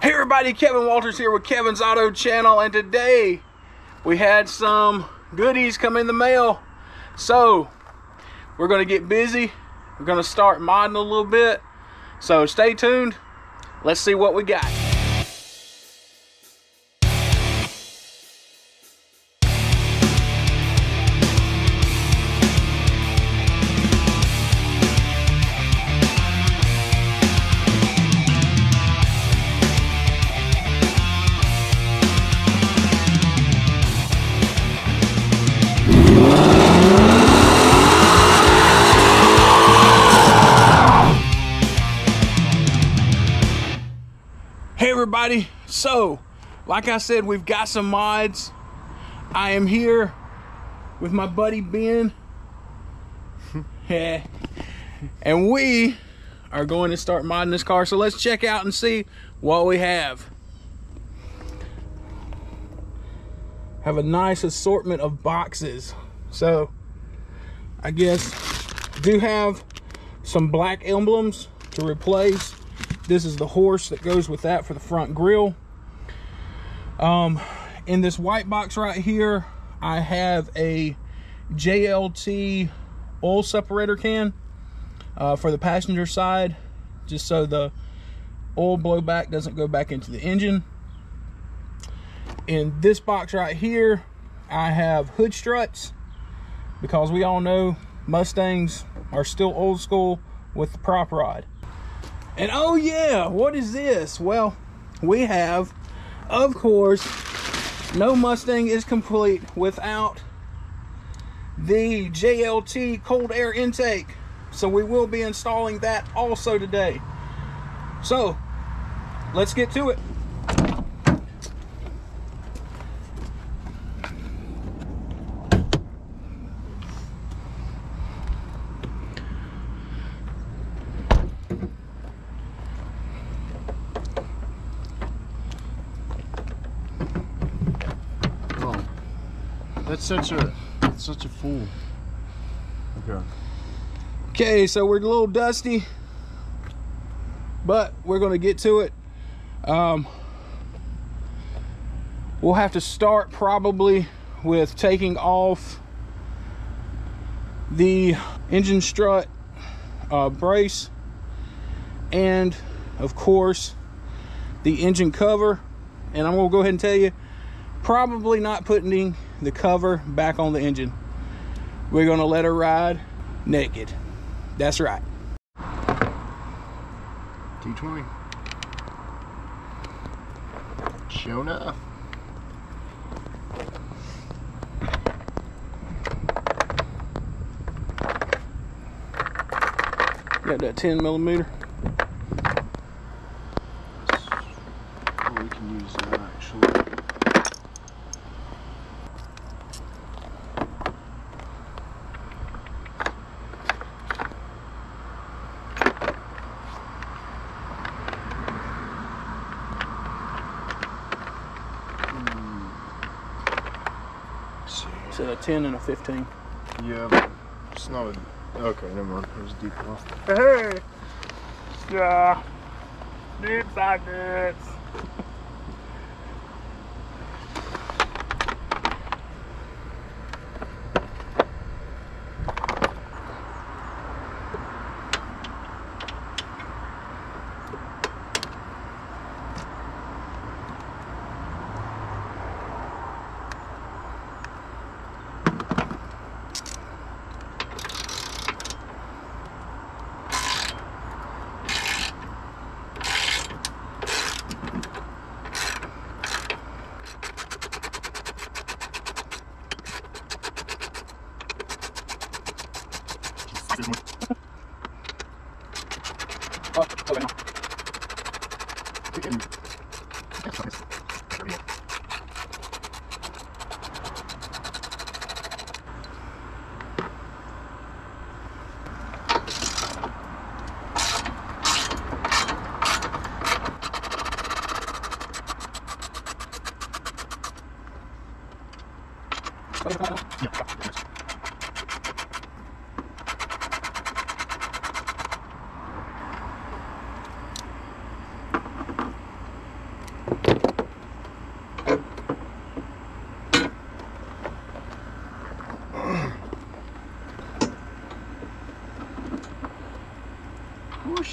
Hey everybody, Kevin Walters here with Kevin's Auto Channel, and today we had some goodies come in the mail. So we're going to get busy. We're going to start modding a little bit. So stay tuned. Let's see what we got. Hey everybody, so like I said, we've got some mods. I am here with my buddy Ben and we are going to start modding this car. So let's check out and see what we have. Have a nice assortment of boxes. So I guess do have some black emblems to replace. This is the horse that goes with that for the front grille. In this white box right here, I have a JLT oil separator can for the passenger side, just so the oil blowback doesn't go back into the engine. In this box right here, I have hood struts, because we all know Mustangs are still old school with the prop rod. And oh yeah, what is this? Well, we have, of course, no Mustang is complete without the JLT Cold Air Intake. So we will be installing that also today. So let's get to it. That's such a fool. Okay, so we're a little dusty, but we're going to get to it. We'll have to start probably with taking off the engine strut brace, and of course the engine cover. And I'm going to go ahead and tell you, probably not putting the cover back on the engine. We're gonna let her ride naked. That's right. T20. Sure enough. Got that 10mm. Oh, we can use that actually. So a 10 and a 15. Yeah, but it's not a, okay, never mind. It was deep enough. Hey! Yeah. Deep side bits. Oh, okay, no.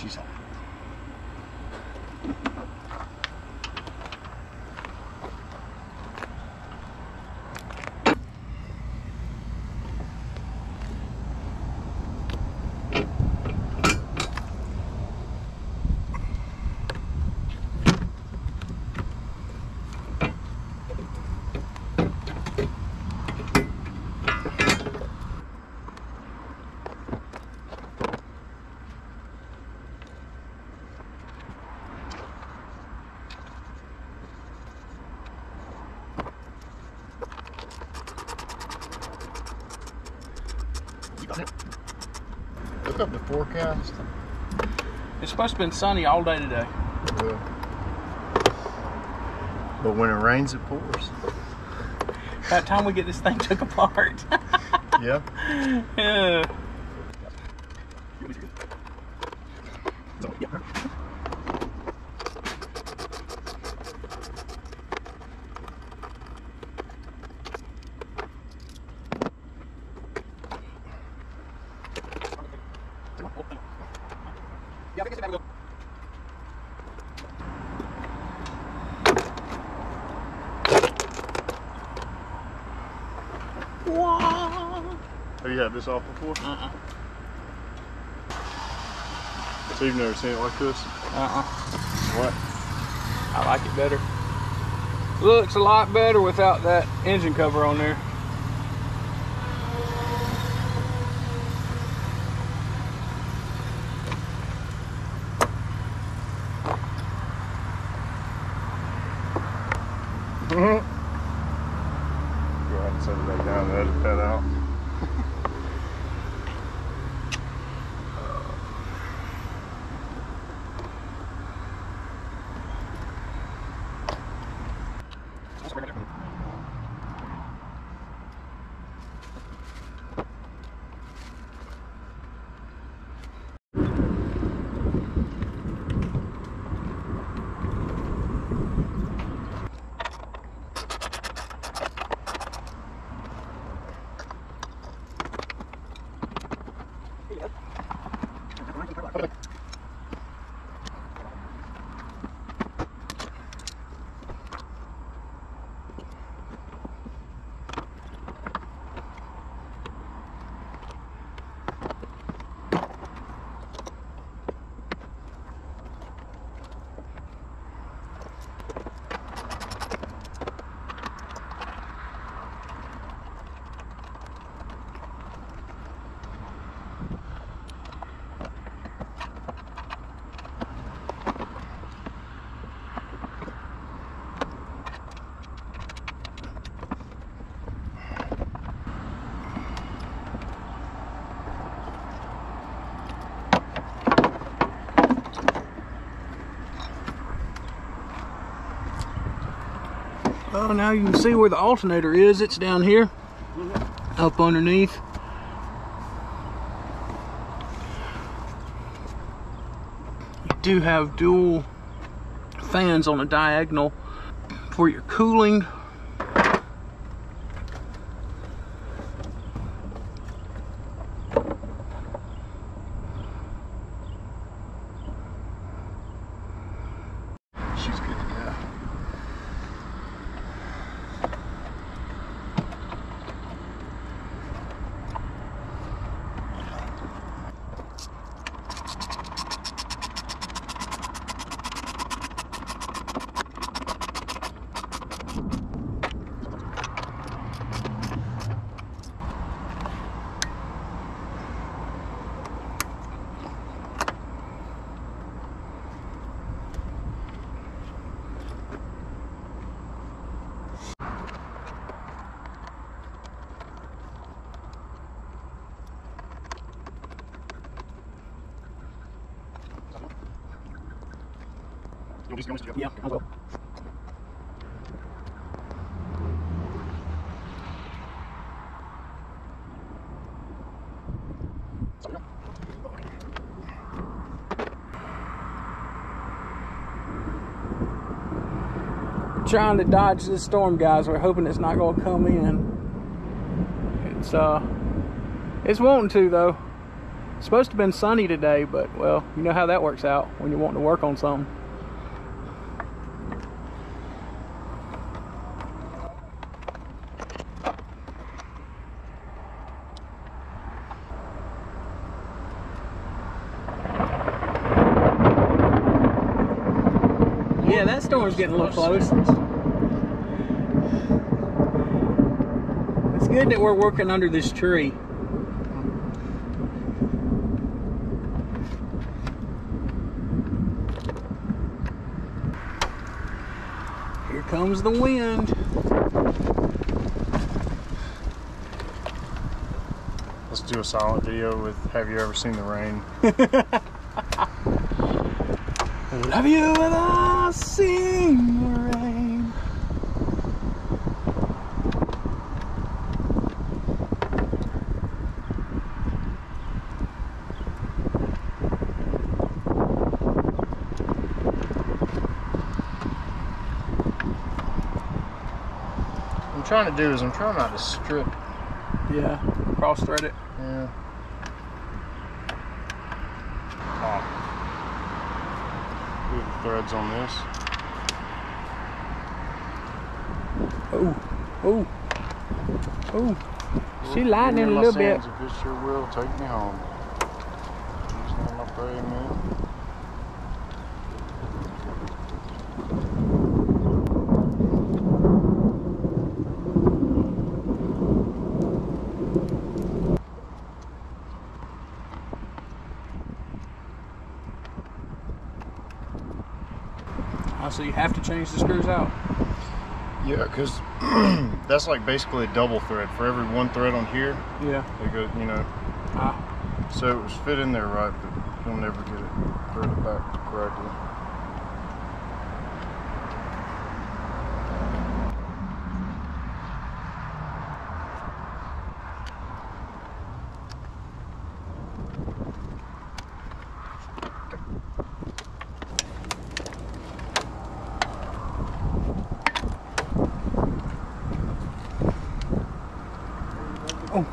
she's hot. Look up the forecast. It's supposed to be sunny all day today. Yeah. But when it rains, it pours. About time we get this thing took apart. Yeah. Yeah. Have you had this off before? So you've never seen it like this? What? I like it better. Looks a lot better without that engine cover on there. Go ahead and set it back down and edit that out. Oh, now you can see where the alternator is. It's down here, up underneath. You do have dual fans on a diagonal for your cooling. She's good to go. Yeah, I will. Trying to dodge this storm, guys. We're hoping it's not going to come in. It's wanting to, though. It's supposed to have been sunny today, but well, you know how that works out when you're wanting to work on something. Yeah, that storm's getting a little close. It's good that we're working under this tree. Here comes the wind. Let's do a silent video with "Have you ever seen the rain?" Have you ever seen the rain? What I'm trying to do is I'm trying not to strip. Yeah, cross thread it. Yeah. Threads on this. Oh, oh, oh. She lightening a little bit. If it sure will take me home. Using my praying man. So you have to change the screws out. Yeah, because that's like basically a double thread. For every one thread on here, yeah, they go, you know. So it was fit in there right, but you'll never get it threaded back correctly. Oh.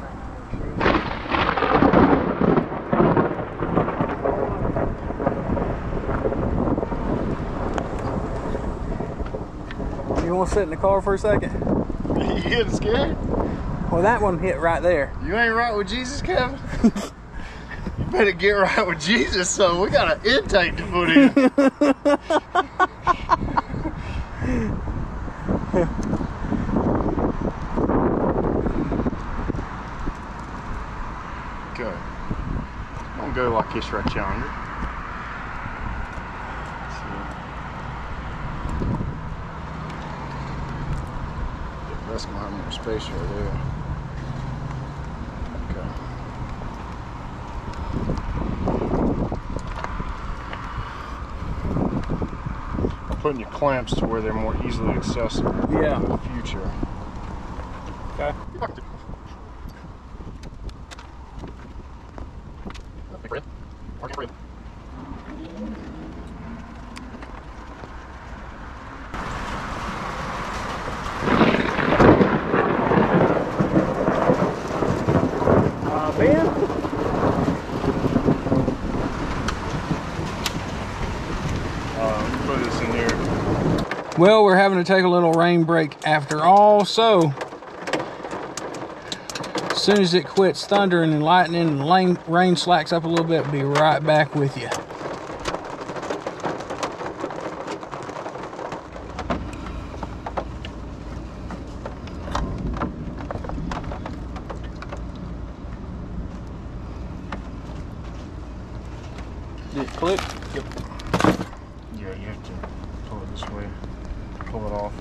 You want to sit in the car for a second? You getting scared? Well, that one hit right there. You ain't right with Jesus, Kevin? You better get right with Jesus, so we got an intake to put in. Okay. I'm gonna go like this right yonder. That's gonna have more space right there. Okay. I'm putting your clamps to where they're more easily accessible. Yeah. In the future. Okay. Ben? Put this in here. Well, we're having to take a little rain break after all, so as soon as it quits thundering and lightning and the rain slacks up a little bit, be right back with you. Did it click? Yep. Yeah, you have to pull it this way. Pull it off.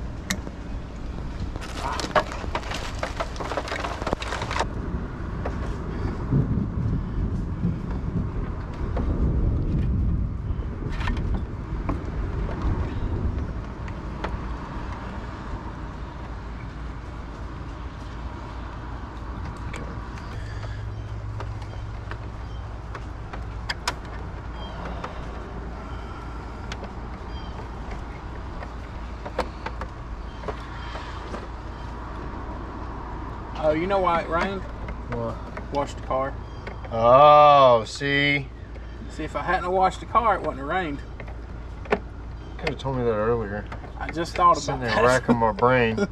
Oh, you know why it rained? What? Washed the car. Oh, see? See, if I hadn't washed the car, it wouldn't have rained. Could have told me that earlier. I just thought about Sitting that. there racking my brain.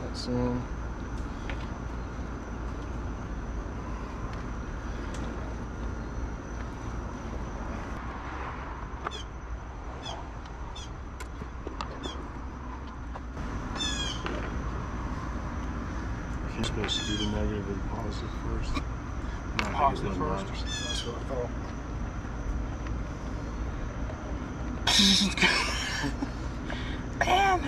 That's in. You're supposed to do the negative and positive first. Positive first. That's what I thought. Man.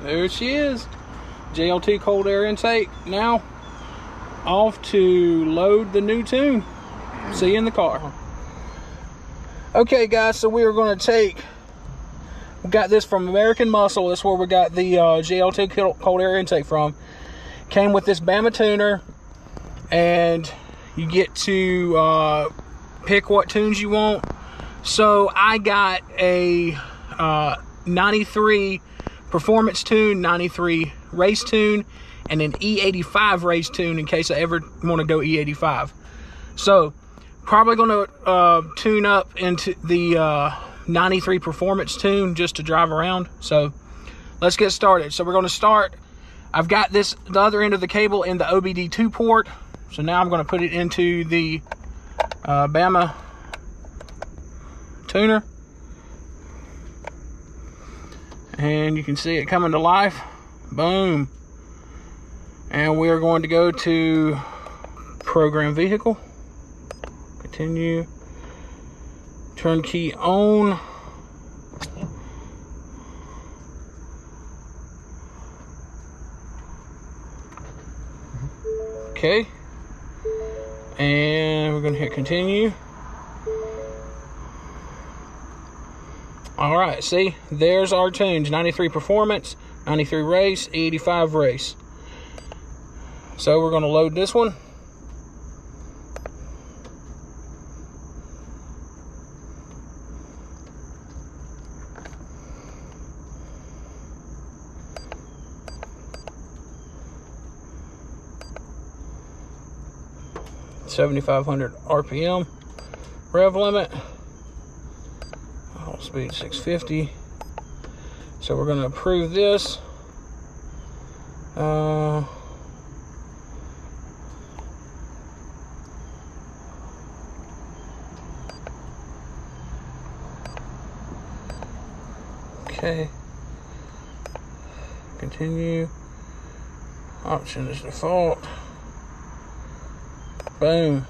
There she is, JLT Cold Air Intake. Now off to load the new tune. See you in the car. Okay guys, so we are going to take, we got this from American Muscle. That's where we got the JLT Cold Air Intake from. Came with this BAMA tuner, and you get to pick what tunes you want. So I got a 93 Performance tune, 93 race tune, and an E85 race tune in case I ever want to go E85. So probably going to tune up into the 93 Performance tune just to drive around. So let's get started. So we're going to start. I've got the other end of the cable in the OBD2 port. So now I'm going to put it into the BAMA tuner. And you can see it coming to life. Boom. And we are going to go to program vehicle. Continue. Turn key on. Okay. And we're going to hit continue. All right, see, there's our tunes. 93 Performance, 93 Race, 85 Race. So we're going to load this one. $7,500 RPM rev limit. Speed 650. So we're going to approve this. Okay. Continue. Option is default. Boom.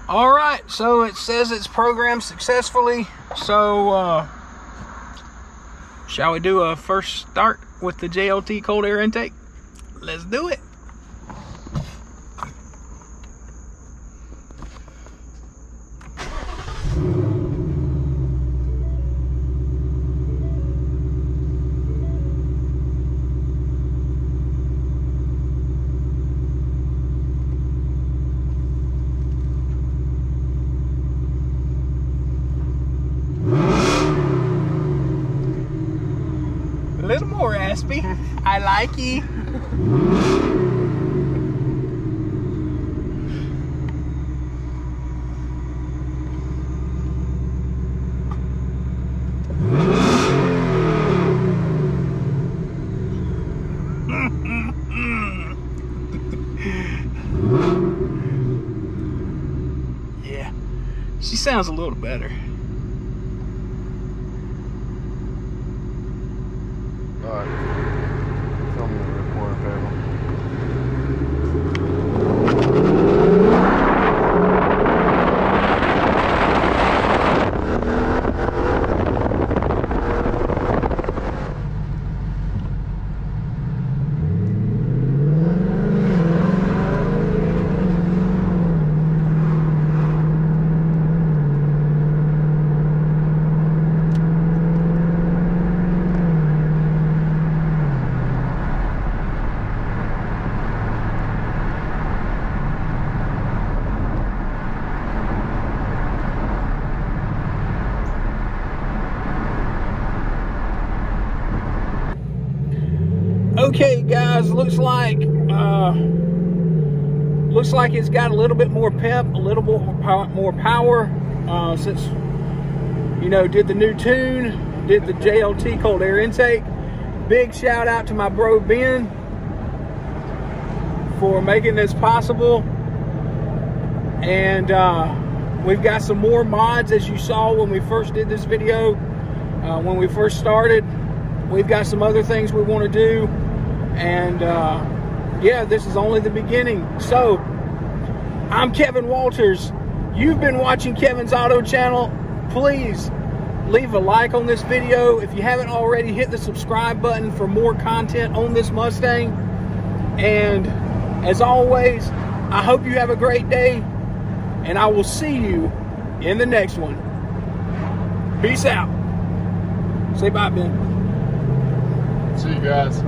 All right, so it says it's programmed successfully. So shall we do a first start with the JLT Cold Air Intake? Let's do it. A little more raspy. I like you. Yeah, she sounds a little better. Alright. Tell me the recorder table. Okay, guys, looks like it's got a little bit more pep, a little more power since, you know, did the new tune, did the JLT Cold Air Intake. Big shout out to my bro Ben for making this possible. And we've got some more mods, as you saw when we first did this video, when we first started. We've got some other things we want to do. And yeah, this is only the beginning. So I'm Kevin Walters. You've been watching Kevin's Auto Channel. Please leave a like on this video. If you haven't already, hit the subscribe button for more content on this Mustang. And as always, I hope you have a great day, and I will see you in the next one. Peace out. Say bye, Ben. See you guys.